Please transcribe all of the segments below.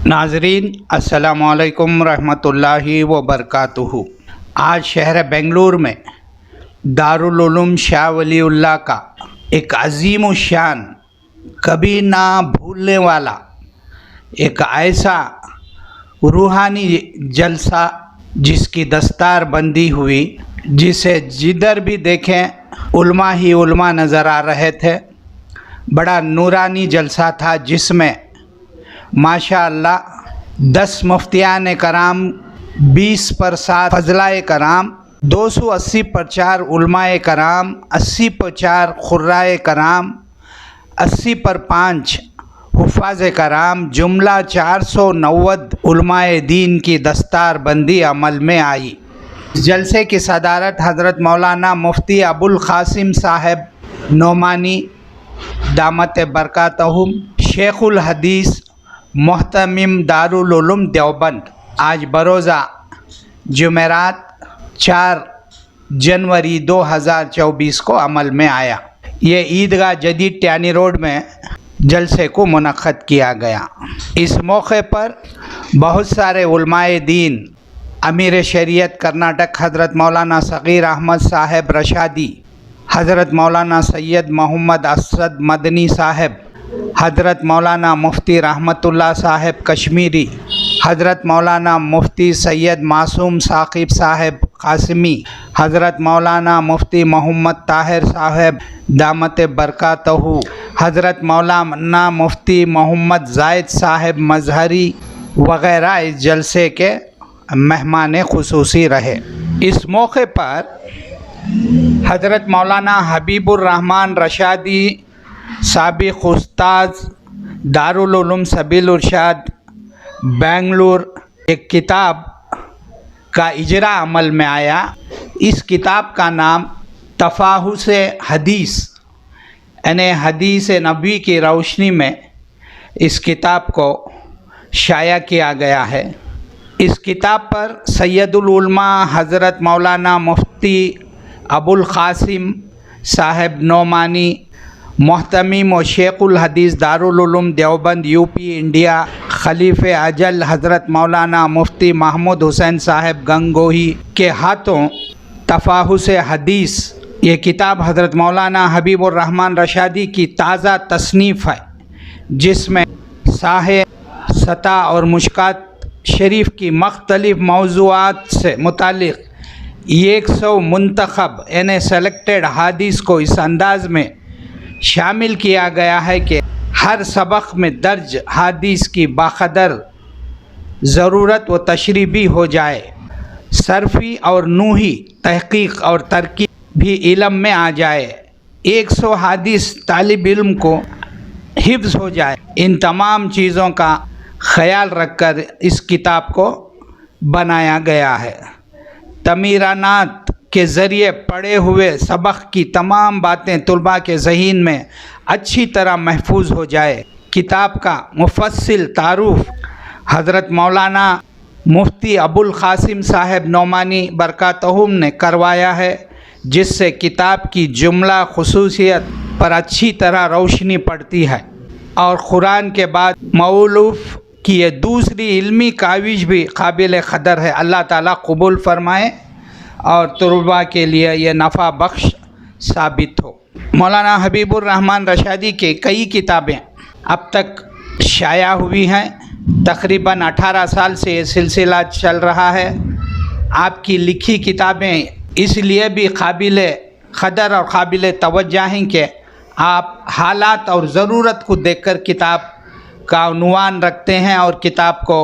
ناظرین السلام علیکم ورحمۃ اللہ وبرکاتہ۔ آج شہر بنگلور میں دارالعلوم شاہ ولی اللہ کا ایک عظیم الشان، کبھی نہ بھولنے والا ایک ایسا روحانی جلسہ جس کی دستار بندی ہوئی، جسے جدھر بھی دیکھیں علماء ہی علماء نظر آ رہے تھے۔ بڑا نورانی جلسہ تھا جس میں ماشاء اللہ 10 مفتیان کرام، 20 پر 7 فضلائے کرام، 280 پر 4 علماء کرام، 80 پر 4 قرائے کرام، 80 پر 5 حفاظ کرام، جملہ 490 علماء دین کی دستار بندی عمل میں آئی۔ اس جلسے کی صدارت حضرت مولانا مفتی ابوالقاسم صاحب نعمانی دامت برکاتہم، شیخ الحدیث محتمم دارالعلوم دیوبند، آج بروزہ جمعرات 4 جنوری 2024 کو عمل میں آیا۔ یہ عیدگاہ جدید ٹیانی روڈ میں جلسے کو منعقد کیا گیا۔ اس موقع پر بہت سارے علماء دین، امیر شریعت کرناٹک حضرت مولانا صغیر احمد صاحب رشادی، حضرت مولانا سید محمد اسد مدنی صاحب، حضرت مولانا مفتی رحمت اللہ صاحب کشمیری، حضرت مولانا مفتی سید معصوم ثاقب صاحب قاسمی، حضرت مولانا مفتی محمد طاہر صاحب دامت برکاتہ، حضرت مولانا مفتی محمد زائد صاحب مظہری وغیرہ اس جلسے کے مہمان خصوصی رہے۔ اس موقع پر حضرت مولانا حبیب الرحمن رشادی سابق استاذ دارالعلوم سبیل ارشاد بنگلور، ایک کتاب کا اجرا عمل میں آیا۔ اس کتاب کا نام تفاحص حدیث، یعنی حدیث نبوی کی روشنی میں اس کتاب کو شائع کیا گیا ہے۔ اس کتاب پر سید العلماء حضرت مولانا مفتی ابوالقاسم صاحب نعمانی محتمم و شیخ الحدیث دارالعلوم دیوبند یوپی انڈیا، خلیفہ اجل حضرت مولانا مفتی محمود حسین صاحب گنگوہی کے ہاتھوں تفاحص حدیث، یہ کتاب حضرت مولانا حبیب الرحمن رشادی کی تازہ تصنیف ہے، جس میں ساحے سطح اور مشکات شریف کی مختلف موضوعات سے متعلق 100 منتخب یعنی سلیکٹڈ حدیث کو اس انداز میں شامل کیا گیا ہے کہ ہر سبق میں درج حدیث کی باقدر ضرورت و تشریح بھی ہو جائے، صرفی اور نحوی تحقیق اور ترکیب بھی علم میں آ جائے، 100 حدیث طالب علم کو حفظ ہو جائے۔ ان تمام چیزوں کا خیال رکھ کر اس کتاب کو بنایا گیا ہے۔ تمیرانات کے ذریعے پڑھے ہوئے سبق کی تمام باتیں طلباء کے ذہن میں اچھی طرح محفوظ ہو جائے۔ کتاب کا مفصل تعارف حضرت مولانا مفتی ابوالقاسم صاحب نعمانی برکاتہم نے کروایا ہے، جس سے کتاب کی جملہ خصوصیت پر اچھی طرح روشنی پڑتی ہے، اور قرآن کے بعد مؤلف کی یہ دوسری علمی کاوش بھی قابل قدر ہے۔ اللہ تعالیٰ قبول فرمائے اور طلباء کے لیے یہ نفع بخش ثابت ہو۔ مولانا حبیب الرحمن رشادی کے کئی کتابیں اب تک شائع ہوئی ہیں، تقریباً 18 سال سے یہ سلسلہ چل رہا ہے۔ آپ کی لکھی کتابیں اس لیے بھی قابل قدر اور قابل توجہ ہیں کہ آپ حالات اور ضرورت کو دیکھ کر کتاب کا عنوان رکھتے ہیں اور کتاب کو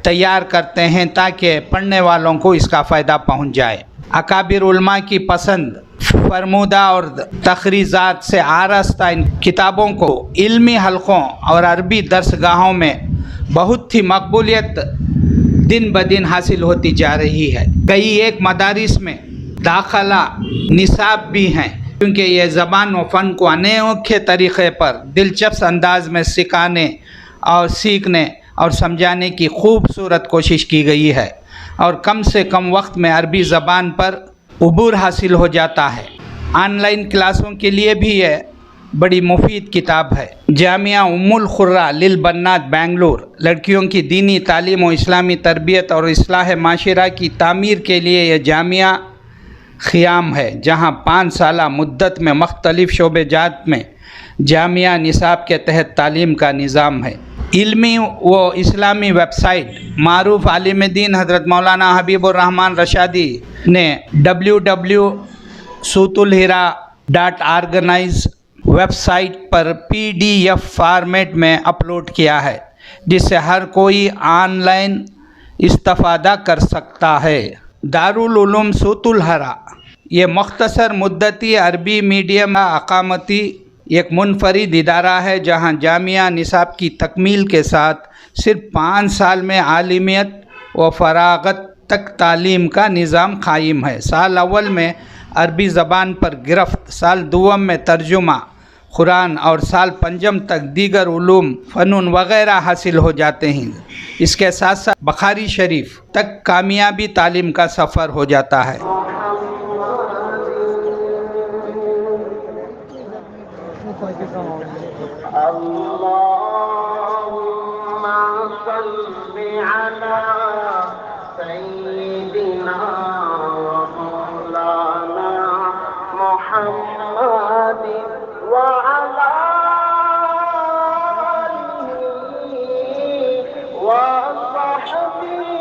تیار کرتے ہیں تاکہ پڑھنے والوں کو اس کا فائدہ پہنچ جائے۔ اکابر علماء کی پسند فرمودہ اور تخریجات سے آراستہ ان کتابوں کو علمی حلقوں اور عربی درسگاہوں میں بہت ہی مقبولیت دن بدن حاصل ہوتی جا رہی ہے۔ کئی ایک مدارس میں داخلہ نصاب بھی ہیں، کیونکہ یہ زبان و فن کو انوکھے طریقے پر دلچسپ انداز میں سکھانے اور سیکھنے اور سمجھانے کی خوبصورت کوشش کی گئی ہے۔ اور کم سے کم وقت میں عربی زبان پر عبور حاصل ہو جاتا ہے۔ آن لائن کلاسوں کے لیے بھی یہ بڑی مفید کتاب ہے۔ جامعہ ام القرا للبنات بنگلور لڑکیوں کی دینی تعلیم و اسلامی تربیت اور اصلاح معاشرہ کی تعمیر کے لیے یہ جامعہ قیام ہے، جہاں 5 سالہ مدت میں مختلف شعبے جات میں جامعہ نصاب کے تحت تعلیم کا نظام ہے۔ علمی و اسلامی ویب سائٹ معروف عالم دین حضرت مولانا حبیب الرحمن رشادی نے www.suitulhira.organize ویب سائٹ پر PDF فارمیٹ میں اپلوڈ کیا ہے، جس سے ہر کوئی آن لائن استفادہ کر سکتا ہے۔ دارالعلوم صوت الحرا یہ مختصر مدتی عربی میڈیم اقامتی ایک منفرد ادارہ ہے، جہاں جامعہ نصاب کی تکمیل کے ساتھ صرف 5 سال میں عالمیت و فراغت تک تعلیم کا نظام قائم ہے۔ سال اول میں عربی زبان پر گرفت، سال دوم میں ترجمہ قرآن اور سال پنجم تک دیگر علوم، فنون وغیرہ حاصل ہو جاتے ہیں۔ اس کے ساتھ ساتھ بخاری شریف تک کامیابی تعلیم کا سفر ہو جاتا ہے۔ اللهم صل على سيدنا ومولانا محمد وعلى آله وصحبه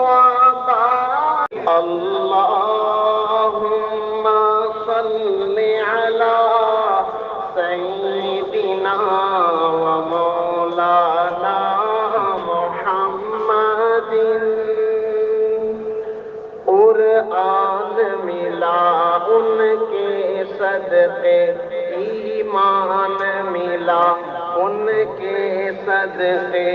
وبارك اللهم صل على سيدنا ومولانا محمد قرآن ملا ان کے صدقے، ایمان ملا ان کے صدقے،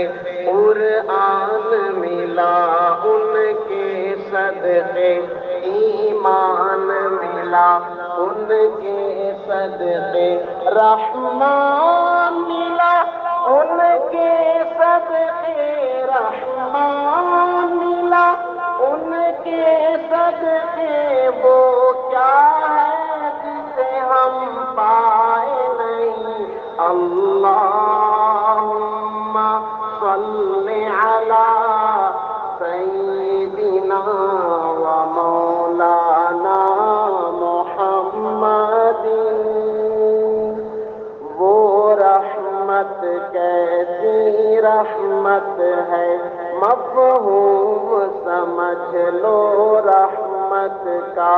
قرآن ملا ان کے صدقے، ایمان ملا ان کے صدقے، رحمان ملا ان کے صدقے، رحمان ملا ان کے صدقے، وہ کیا ہے جسے ہم پائے نہیں۔ اللہم صل علی سیدنا و مولانا محمد۔ وہ رحمت کیسی رحمت ہے، مفہوم سمجھ لو رحمت کا۔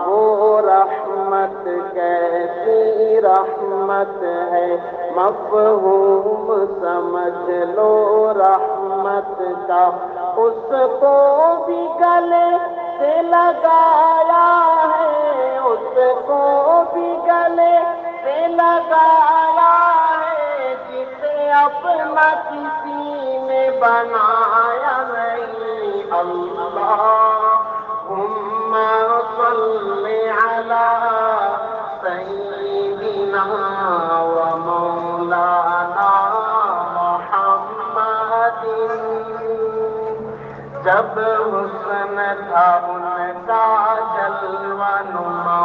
وہ رحمت کیسی رحمت ہے، مفہوم سمجھ لو رحمت کا۔ اس کو بھی گلے سے لگایا ہے، اس کو بھی گلے سے لگایا ہے، جسے اپنا کسی نے بنایا نہیں۔ اللہم صل علی سیدنا و مولانا محمد۔ جب حسن تھا ان کا جلوہ نما،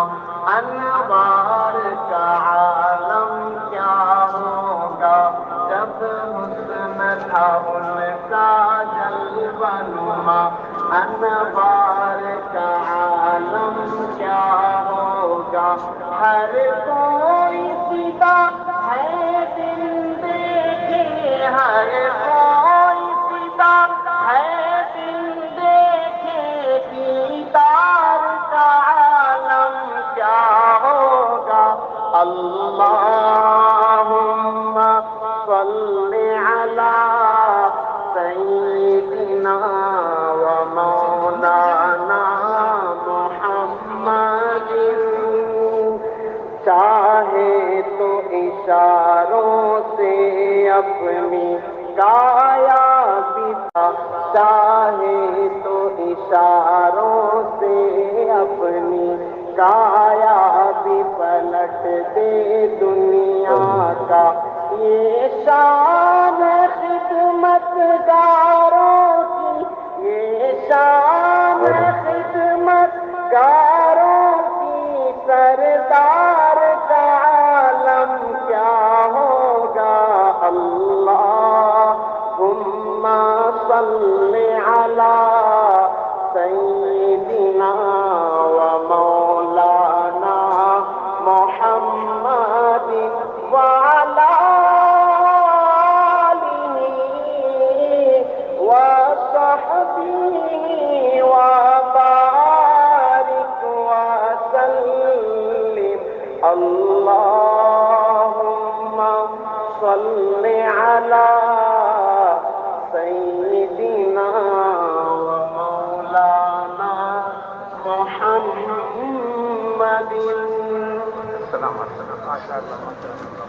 انوار کا عالم کیا ہوگا۔ جب حسن تھا ان کا جلوہ نما، انوار کا عالم کیا ہوگا۔ ہر کوئی فدا ہے دن دیکھے، ہر کوئی فدا ہے دن دیکھے، دیدار کا عالم کیا ہوگا۔ اللہم صل علی سیدنا و مولانا محمد۔ چاہے تو اشاروں سے اپنی کایا بتا، چاہے تو اشاروں سے اپنی کایا بھی پلٹ دے دنیا کا۔ یہ شان خدمت گاروں کی، یہ شان خدمت گاروں کی سردار کا عالم کیا ہوگا اللہم صل علی سیدنا و مولانا محمد وعلی وصحبه وبارك وسلم اللهم صل على سيدنا ومولانا محمد. السلام علیکم.